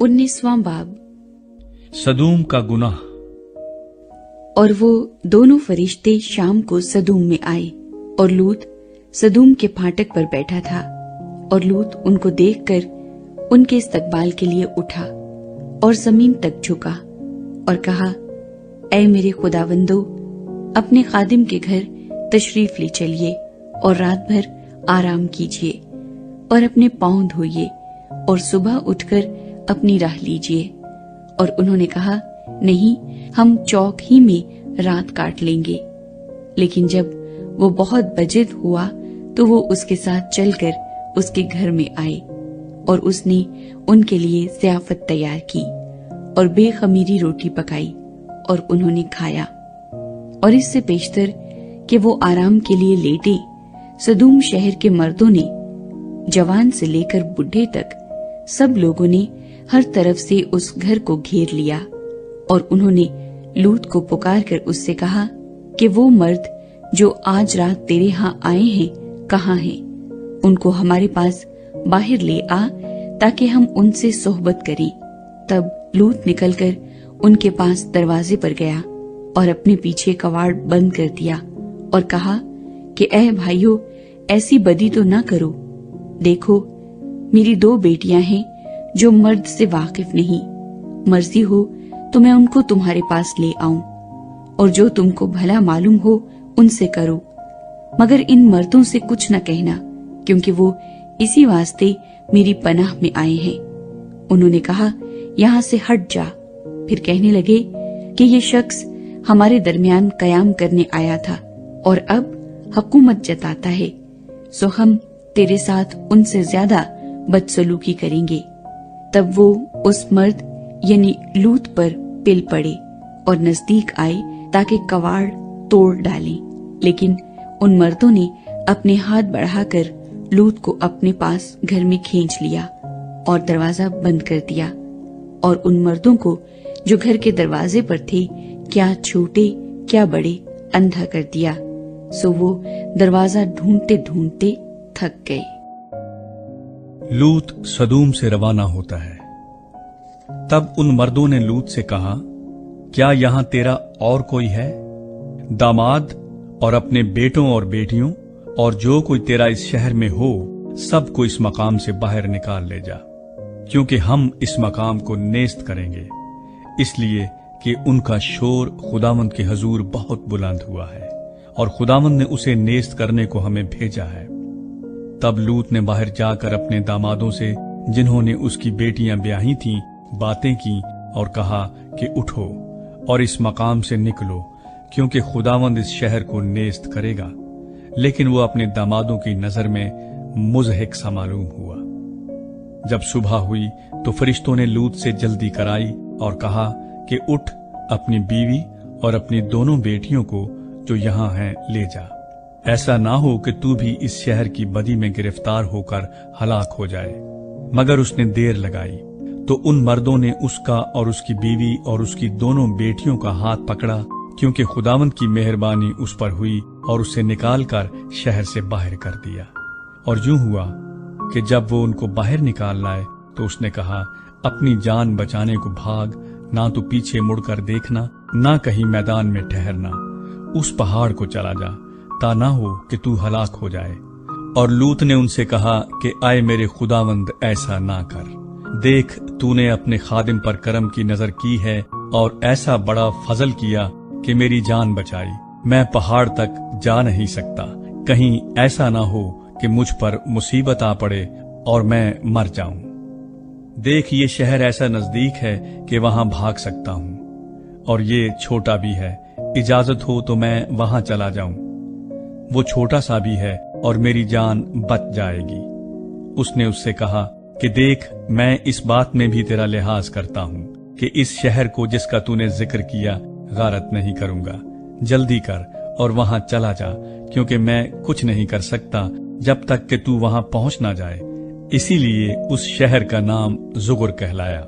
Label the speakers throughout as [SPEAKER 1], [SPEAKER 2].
[SPEAKER 1] 19वां बाब।
[SPEAKER 2] सदूम का गुनाह।
[SPEAKER 1] और वो दोनों फरिश्ते शाम को सदूम में आए, और लूत सदूम के फाटक पर बैठा था। और लूत उनको देखकर उनके इस्तकबाल के लिए उठा और जमीन तक झुका और कहा, ऐ मेरे खुदावंदो, अपने खादिम के घर तशरीफ ले चलिए और रात भर आराम कीजिए और अपने पांव धोइए और सुबह उठकर अपनी राह लीजिए। और उन्होंने कहा, नहीं, हम चौक ही में रात काट लेंगे। लेकिन जब वो बहुत बजिद हुआ तो वो उसके साथ चलकर उसके घर में आए, और उसने उनके लिए ज़ियाफत तैयार की और बेखमीरी रोटी पकाई, और उन्होंने खाया। और इससे पेशतर कि वो आराम के लिए लेटे, सदूम शहर के मर्दों ने, जवान से लेकर बुढ़े तक, सब लोगों ने हर तरफ से उस घर को घेर लिया। और उन्होंने लूत को पुकार कर उससे कहा कि वो मर्द जो आज रात तेरे यहाँ आए हैं कहाँ हैं? उनको हमारे पास बाहर ले आ, ताकि हम उनसे सोहबत करें। तब लूत निकलकर उनके पास दरवाजे पर गया और अपने पीछे कवाड़ बंद कर दिया और कहा कि ऐ भाइयों, ऐसी बदी तो ना करो। देखो, मेरी 2 बेटियां हैं जो मर्द से वाकिफ नहीं। मर्जी हो तो मैं उनको तुम्हारे पास ले आऊं, और जो तुमको भला मालूम हो उनसे करो, मगर इन मर्दों से कुछ न कहना, क्योंकि वो इसी वास्ते मेरी पनाह में आए हैं। उन्होंने कहा, यहाँ से हट जा। फिर कहने लगे कि ये शख्स हमारे दरमियान कयाम करने आया था और अब हुकूमत जताता है, सो हम तेरे साथ उनसे ज्यादा बदसलूकी करेंगे। तब वो उस मर्द यानी लूत पर पिल पड़े और नजदीक आए ताकि कवाड़ तोड़ डालें। लेकिन उन मर्दों ने अपने हाथ बढ़ाकर लूत को अपने पास घर में खींच लिया और दरवाजा बंद कर दिया। और उन मर्दों को जो घर के दरवाजे पर थे, क्या छोटे क्या बड़े, अंधा कर दिया। सो वो दरवाजा ढूंढते ढूंढते थक गए।
[SPEAKER 2] लूत सदूम से रवाना होता है। तब उन मर्दों ने लूत से कहा, क्या यहाँ तेरा और कोई है? दामाद और अपने बेटों और बेटियों और जो कोई तेरा इस शहर में हो, सबको इस मकाम से बाहर निकाल ले जा, क्योंकि हम इस मकाम को नेस्त करेंगे, इसलिए कि उनका शोर खुदावंद के हजूर बहुत बुलंद हुआ है और खुदावंद ने उसे नेस्त करने को हमें भेजा है। तब लूत ने बाहर जाकर अपने दामादों से, जिन्होंने उसकी बेटियां ब्याही थीं, बातें की और कहा कि उठो और इस मकाम से निकलो, क्योंकि खुदावंद इस शहर को नेस्त करेगा। लेकिन वो अपने दामादों की नजर में मुज़हिक सा मालूम हुआ। जब सुबह हुई तो फरिश्तों ने लूत से जल्दी कराई और कहा कि उठ, अपनी बीवी और अपनी दोनों बेटियों को जो यहाँ हैं ले जा। ऐसा ना हो कि तू भी इस शहर की बदी में गिरफ्तार होकर हलाक हो जाए। मगर उसने देर लगाई तो उन मर्दों ने उसका और उसकी बीवी और उसकी दोनों बेटियों का हाथ पकड़ा, क्योंकि खुदावंद की मेहरबानी उस पर हुई और उसे निकालकर शहर से बाहर कर दिया। और यूं हुआ कि जब वो उनको बाहर निकाल लाए तो उसने कहा, अपनी जान बचाने को भाग, ना तो पीछे मुड़कर देखना, ना कहीं मैदान में ठहरना, उस पहाड़ को चला जा, ता ना हो कि तू हलाक हो जाए। और लूत ने उनसे कहा कि आए मेरे खुदावंद, ऐसा ना कर। देख, तूने अपने खादिम पर करम की नजर की है और ऐसा बड़ा फजल किया कि मेरी जान बचाई। मैं पहाड़ तक जा नहीं सकता, कहीं ऐसा ना हो कि मुझ पर मुसीबत आ पड़े और मैं मर जाऊं। देख, ये शहर ऐसा नजदीक है कि वहां भाग सकता हूं, और ये छोटा भी है, इजाजत हो तो मैं वहां चला जाऊं। वो छोटा सा भी है और मेरी जान बच जाएगी। उसने उससे कहा कि देख, मैं इस बात में भी तेरा लिहाज करता हूँ कि इस शहर को जिसका तूने जिक्र किया गारत नहीं करूंगा। जल्दी कर और वहां चला जा, क्योंकि मैं कुछ नहीं कर सकता जब तक कि तू वहां पहुंच ना जाए। इसीलिए उस शहर का नाम जुगर कहलाया।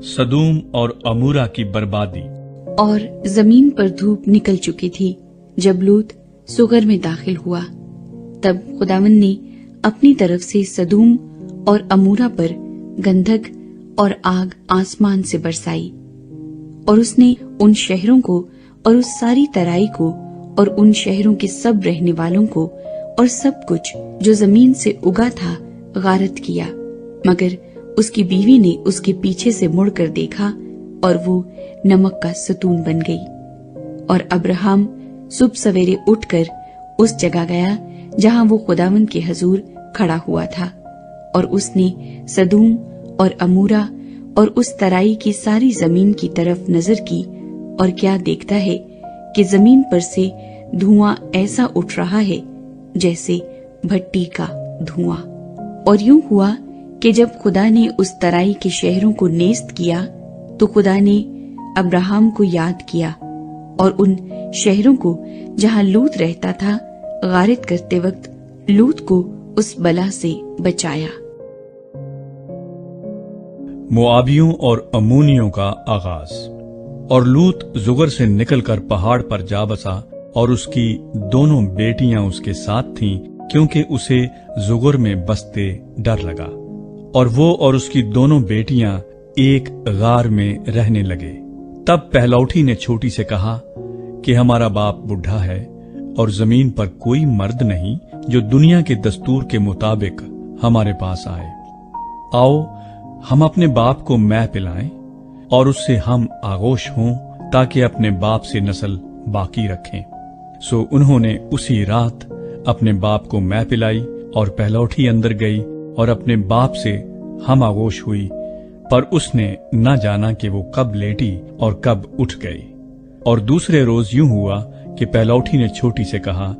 [SPEAKER 2] सदूम और अमूरा की बर्बादी।
[SPEAKER 1] और जमीन पर धूप निकल चुकी थी जब लूत सुगर में दाखिल हुआ। तब खुदावंद ने अपनी तरफ से सदूम और अमूरा पर गंधक और आग आसमान से बरसाई। और उसने उन शहरों को और उस सारी तराई को और उन शहरों के सब रहने वालों को और सब कुछ जो जमीन से उगा था गारत किया। मगर उसकी बीवी ने उसके पीछे से मुड़कर देखा और वो नमक का सतून बन गई। और अब्राहम सुबह सवेरे उठकर उस जगह गया जहां वो खुदावंद के हजूर खड़ा हुआ था। और उसने सदूम और अमूरा और उस तराई की सारी जमीन की तरफ नजर की, और क्या देखता है कि जमीन पर से धुआं ऐसा उठ रहा है जैसे भट्टी का धुआं। और यूं हुआ कि जब खुदा ने उस तराई के शहरों को नेस्त किया तो खुदा ने अब्राहम को याद किया और उन शहरों को जहां लूत रहता था गारित करते वक्त लूत को उस बला से बचाया।
[SPEAKER 2] मोआबियों और अम्मोनियों का आगाज। और लूत जुगर से निकलकर पहाड़ पर जा बसा, और उसकी दोनों बेटियां उसके साथ थीं, क्योंकि उसे जुगर में बसते डर लगा। और वो और उसकी दोनों बेटियां एक गार में रहने लगे। तब पहलौठी ने छोटी से कहा कि हमारा बाप बुढ़ा है और जमीन पर कोई मर्द नहीं जो दुनिया के दस्तूर के मुताबिक हमारे पास आए। आओ हम अपने बाप को मैं पिलाएं और उससे हम आगोश हों, ताकि अपने बाप से नस्ल बाकी रखें। सो उन्होंने उसी रात अपने बाप को मैं पिलाई, और पहलौठी अंदर गई और अपने बाप से हम आगोश हुई, पर उसने न जाना कि वो कब लेटी और कब उठ गई। और दूसरे रोज यूं हुआ कि पहलौठी ने छोटी से कहा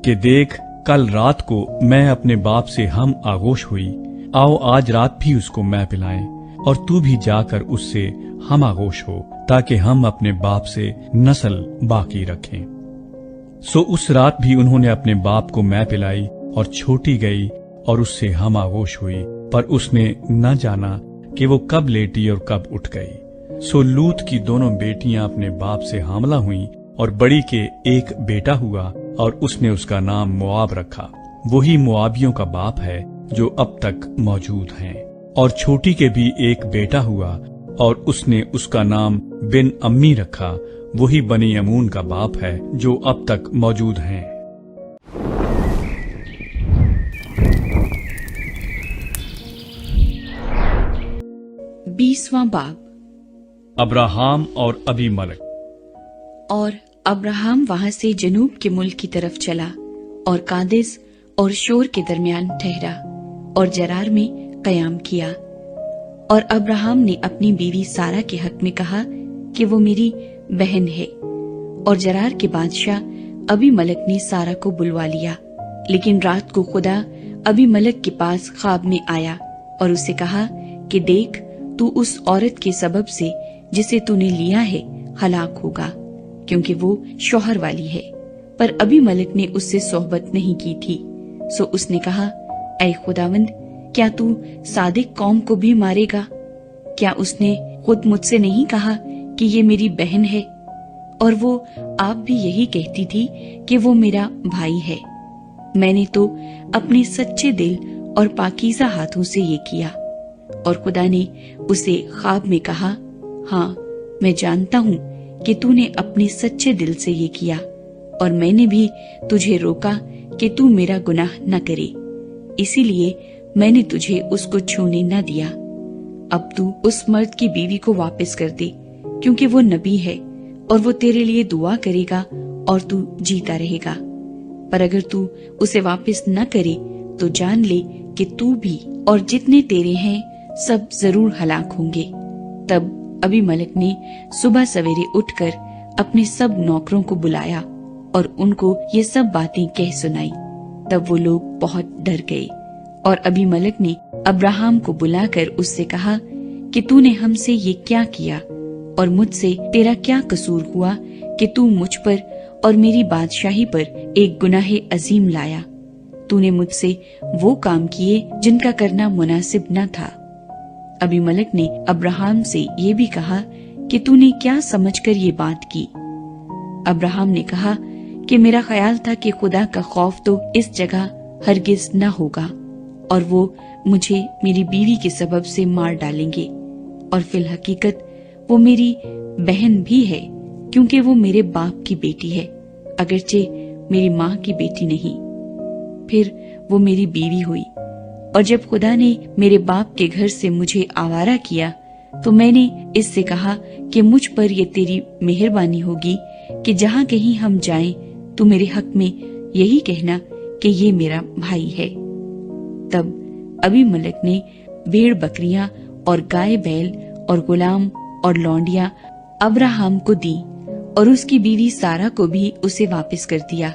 [SPEAKER 2] कि देख, कल रात को मैं अपने बाप से हम आगोश हुई, आओ आज रात भी उसको मैं पिलाएं, और तू भी जाकर उससे हम आगोश हो, ताकि हम अपने बाप से नस्ल बाकी रखें। सो उस रात भी उन्होंने अपने बाप को मैं पिलाई, और छोटी गई और उससे हम आगोश हुई, पर उसने न जाना कि वो कब लेटी और कब उठ गई। सो लूत की दोनों बेटियां अपने बाप से हामला हुईं, और बड़ी के एक बेटा हुआ, और उसने उसका नाम मोआब रखा। वही मोआबियों का बाप है जो अब तक मौजूद हैं। और छोटी के भी एक बेटा हुआ, और उसने उसका नाम बिन अम्मी रखा। वही बनी अमून का बाप है जो अब तक मौजूद हैं।
[SPEAKER 1] बीसवां बाब।
[SPEAKER 2] अब्राहम और अबीमलक।
[SPEAKER 1] और अब्राहम वहां से जनूब के मुल्क की तरफ चला और कादेस और शोर के दरमियान ठहरा और जरार में कयाम किया। और अब्राहम ने अपनी बीवी सारा के हक में कहा कि वो मेरी बहन है। और जरार के बादशाह अबीमलक ने सारा को बुलवा लिया। लेकिन रात को खुदा अबीमलक के पास ख्वाब में आया और उसे कहा कि देख, तू उस औरत के सबब से जिसे तूने लिया है हलाक होगा, क्योंकि वो शौहर वाली है। पर अबीमलक ने उससे सोहबत नहीं की थी। सो उसने कहा, ऐ खुदावंद, क्या तू सादिक कौम को भी मारेगा? क्या उसने खुद मुझसे नहीं कहा कि ये मेरी बहन है? और वो आप भी यही कहती थी कि वो मेरा भाई है। मैंने तो अपने सच्चे दिल और पाकीज़ा हाथों से ये किया। और खुदा ने उसे ख्वाब में कहा, हाँ, मैं जानता हूँ कि तूने अपने सच्चे दिल से ये किया, और मैंने भी तुझे रोका कि तू मेरा गुनाह न करे, इसीलिए मैंने तुझे उसको छूने न दिया। अब तू उस मर्द की बीवी को वापस कर दे, क्योंकि वो नबी है और वो तेरे लिए दुआ करेगा और तू जीता रहेगा। पर अगर तू उसे वापस न करे तो जान ले कि तू भी और जितने तेरे हैं सब जरूर हलाक होंगे। तब अबीमलक ने सुबह सवेरे उठकर अपने सब नौकरों को बुलाया और उनको ये सब बातें कह सुनाई। तब वो लोग बहुत डर गए। और अबीमलक ने अब्राहम को बुलाकर उससे कहा कि तूने हमसे ये क्या किया, और मुझसे तेरा क्या कसूर हुआ कि तू मुझ पर और मेरी बादशाही पर एक गुनाह अजीम लाया? तूने मुझसे वो काम किए जिनका करना मुनासिब न था। अबीमलक ने अब्राहम से ये भी कहा कि तूने क्या समझकर ये बात की? अब्राहम ने कहा कि मेरा ख्याल था कि खुदा का खौफ तो इस जगह हरगिज न होगा, और वो मुझे मेरी बीवी के सबब से मार डालेंगे। और फिल हकीकत वो मेरी बहन भी है, क्योंकि वो मेरे बाप की बेटी है, अगरचे मेरी माँ की बेटी नहीं। फिर वो मेरी बीवी हुई। और जब खुदा ने मेरे बाप के घर से मुझे आवारा किया, तो मैंने इससे कहा कि मुझ पर ये तेरी मेहरबानी होगी कि जहाँ कहीं हम जाएं, तू मेरे हक में यही कहना कि ये मेरा भाई है। तब अबीमेलेक ने भेड़ बकरियां और गाय बैल और गुलाम और लौंडियां अब्राहम को दी और उसकी बीवी सारा को भी उसे वापस कर दिया।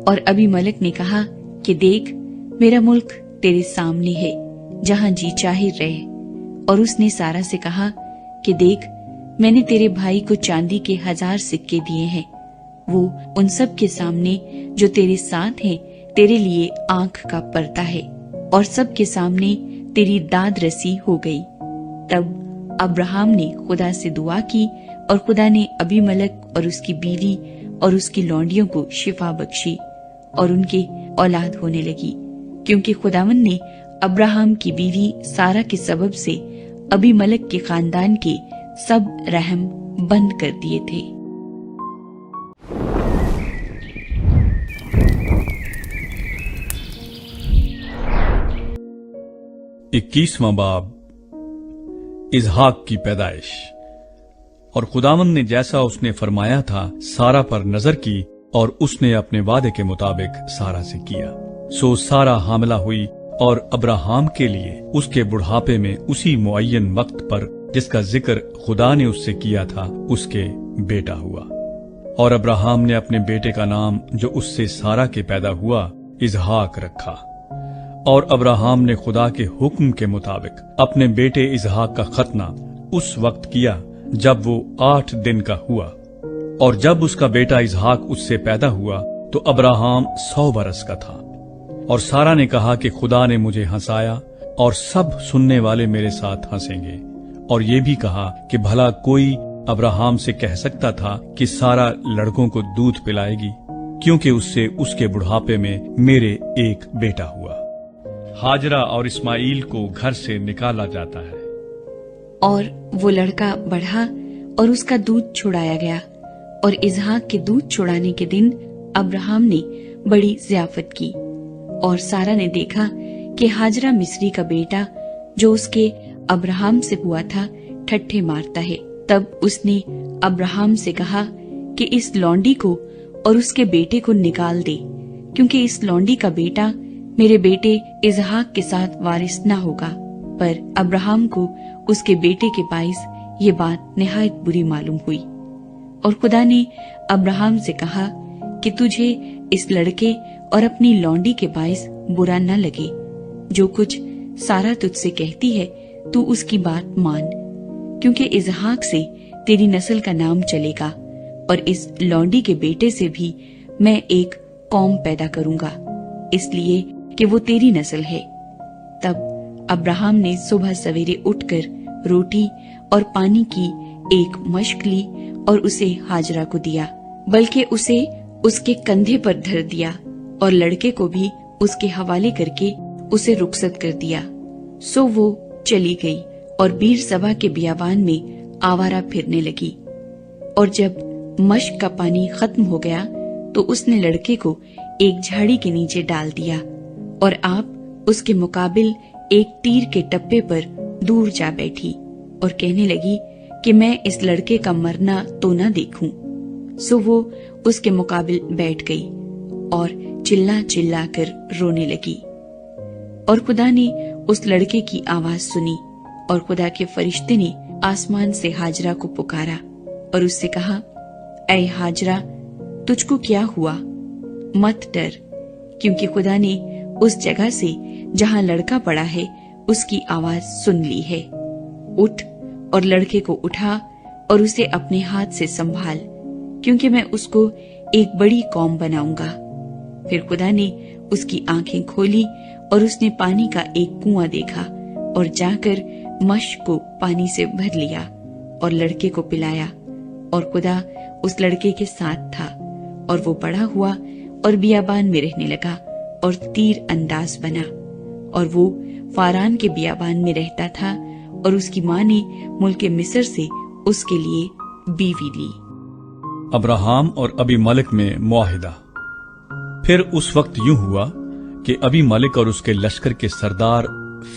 [SPEAKER 1] और अबीमेलेक ने कहा कि देख, मेरा मुल्क तेरे सामने है, जहाँ जी चाहे रहे। और उसने सारा से कहा कि देख, मैंने तेरे भाई को चांदी के 1000 सिक्के दिए हैं। वो उन सब के सामने जो तेरे साथ हैं तेरे लिए आंख का पर्दा है, और सब के सामने तेरी दाद रसी हो गई। तब अब्राहम ने खुदा से दुआ की, और खुदा ने अबीमेलेक और उसकी बीवी और उसकी लौंडियों को शिफा बख्शी, और उनके औलाद होने लगी, क्योंकि खुदावन ने अब्राहम की बीवी सारा के सबब से अबीमेलेक के खानदान के सब रहम बंद कर दिए थे।
[SPEAKER 2] इक्कीसवां बाब, इसहाक की पैदाइश। और खुदावन ने जैसा उसने फरमाया था सारा पर नजर की, और उसने अपने वादे के मुताबिक सारा से किया। सो सारा हामिला हुई, और अब्राहम के लिए उसके बुढ़ापे में उसी मुअय्यन वक्त पर जिसका जिक्र खुदा ने उससे किया था, उसके बेटा हुआ। और अब्राहम ने अपने बेटे का नाम जो उससे सारा के पैदा हुआ इसहाक रखा। और अब्राहम ने खुदा के हुक्म के मुताबिक अपने बेटे इसहाक का खतना उस वक्त किया जब वो 8 दिन का हुआ। और जब उसका बेटा इसहाक उससे पैदा हुआ तो अब्राहम 100 बरस का था। और सारा ने कहा कि खुदा ने मुझे हंसाया, और सब सुनने वाले मेरे साथ हंसेंगे। और ये भी कहा कि भला कोई अब्राहम से कह सकता था कि सारा लड़कों को दूध पिलाएगी, क्योंकि उससे उसके बुढ़ापे में मेरे एक बेटा हुआ। हाजरा और इस्माइल को घर से निकाला जाता है।
[SPEAKER 1] और वो लड़का बढ़ा और उसका दूध छुड़ाया गया। और इसहाक के दूध छुड़ाने के दिन अब्राहम ने बड़ी ज़ियाफत की। और सारा ने देखा कि हाजरा मिस्री का बेटा जो उसके अब्राहम से हुआ था ठट्ठे मारता है। तब उसने अब्राहम से कहा कि इस लौंडी को और उसके बेटे को निकाल दे, क्योंकि इस लौंडी का बेटा मेरे बेटे इसहाक के साथ वारिस न होगा। पर अब्राहम को उसके बेटे के बाइस ये बात निहायत बुरी मालूम हुई। और खुदा ने अब्राहम से कहा कि तुझे इस लड़के और अपनी लौंडी के बाइस बुरा न लगे। जो कुछ सारा तुझसे कहती है तू उसकी बात मान, क्योंकि इसहाक से तेरी नस्ल का नाम चलेगा, और इस लौंडी के बेटे से भी मैं एक कौम पैदा करूंगा, इसलिए कि वो तेरी नस्ल है। तब अब्राहम ने सुबह सवेरे उठकर रोटी और पानी की एक मश्क ली और उसे हाजरा को दिया, बल्कि उसे उसके कंधे पर धर दिया, और लड़के को भी उसके हवाले करके उसे रुखसत कर दिया। सो वो चली गई और बीर सबा के बियाबान में आवारा फिरने लगी। और जब मश्क का पानी खत्म हो गया तो उसने लड़के को एक झाड़ी के नीचे डाल दिया, और आप उसके मुकाबिल एक तीर के टप्पे पर दूर जा बैठी और कहने लगी कि मैं इस लड़के का मरना तो न देखूं। सो वो उसके मुकाबिल बैठ गई और चिल्ला चिल्ला कर रोने लगी। और खुदा ने उस लड़के की आवाज सुनी, और खुदा के फरिश्ते ने आसमान से हाजरा को पुकारा और उससे कहा, ऐ हाजरा, तुझको क्या हुआ? मत डर, क्योंकि खुदा ने उस जगह से जहाँ लड़का पड़ा है उसकी आवाज सुन ली है। उठ और लड़के को उठा और उसे अपने हाथ से संभाल, क्योंकि मैं उसको एक बड़ी कौम बनाऊंगा। फिर खुदा ने उसकी आंखें खोली और उसने पानी का एक कुआं देखा और जाकर मश्क को पानी से भर लिया और लड़के को पिलाया। और खुदा उस लड़के के साथ था, और वो बड़ा हुआ और बियाबान में रहने लगा और तीर अंदाज बना। اور وہ فاران کے بیابان میں رہتا تھا، اور اس کی ماں نے ملک مصر سے اس کے لیے بیوی لی۔
[SPEAKER 2] ابراہم اور ابی ملک میں معاہدہ۔ پھر اس وقت یوں ہوا کہ ابی ملک اور اس کے لشکر کے سردار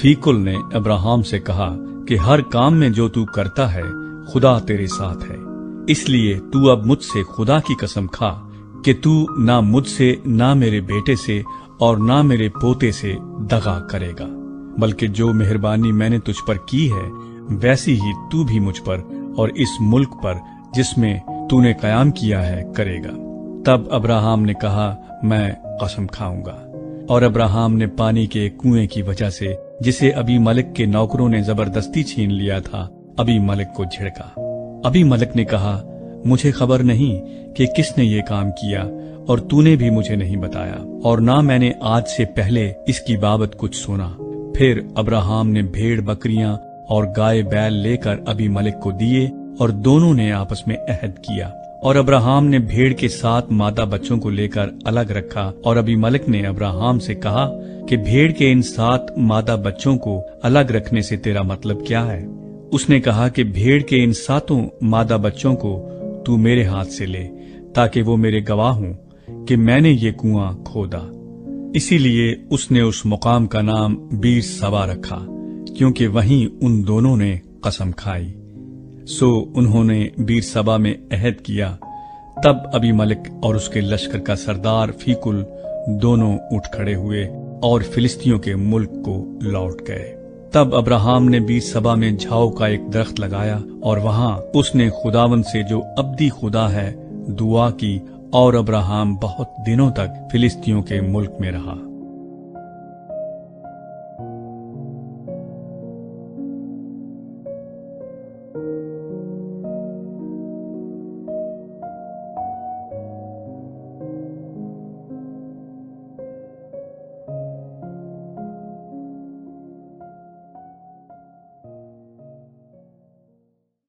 [SPEAKER 2] فیکل نے ابراہم سے کہا کہ ہر کام میں جو تو کرتا ہے خدا تیرے ساتھ ہے، اس لیے تو اب مجھ سے خدا کی قسم کھا کہ تو نہ مجھ سے، نہ میرے بیٹے سے اور نہ میرے پوتے سے دغا کرے گا، بلکہ جو مہربانی میں نے تجھ پر کی ہے ویسی ہی تو بھی مجھ پر اور اس ملک پر جس میں تو نے قیام کیا ہے کرے گا۔ تب ابراہم نے کہا میں قسم کھاؤں گا، اور ابراہم نے پانی کے ایک کنویں کی وجہ سے جسے ابی ملک کے نوکروں نے زبردستی چھین لیا تھا ابی ملک کو جھڑکا۔ ابی ملک نے کہا مجھے خبر نہیں کہ کس نے یہ کام کیا، اور تو نے بھی مجھے نہیں بتایا، اور نہ میں نے آج سے پہلے اس کی بابت کچھ سنا۔ پھر ابراہم نے بھیڑ بکریاں اور گائے بیل لے کر ابی ملک کو دیے، اور دونوں نے آپس میں عہد کیا، اور ابراہم نے بھیڑ کے 7 مادہ بچوں کو لے کر الگ رکھا، اور ابی ملک نے ابراہم سے کہا کہ بھیڑ کے ان 7 مادہ بچوں کو الگ رکھنے سے تیرا مطلب کیا ہے؟ اس نے کہا کہ بھیڑ کے ان 7 مادہ بچوں کو تو میرے ہاتھ سے لے، تاکہ وہ میرے گواہ ہوں کہ میں نے یہ کنواں کھودا۔ اسی لیے اس نے اس مقام کا نام بیر سبا رکھا، کیونکہ وہیں ان دونوں نے قسم کھائی۔ سو انہوں نے بیر سبا میں عہد کیا۔ تب ابی ملک اور اس کے لشکر کا سردار فیکل دونوں اٹھ کھڑے ہوئے اور فلسطینیوں کے ملک کو لوٹ گئے۔ تب ابراہم نے بیر سبا میں جھاؤ کا ایک درخت لگایا، اور وہاں اس نے خداوند سے جو ابدی خدا ہے دعا کی، اور ابراہم بہت دنوں تک فلسطینیوں کے ملک میں رہا۔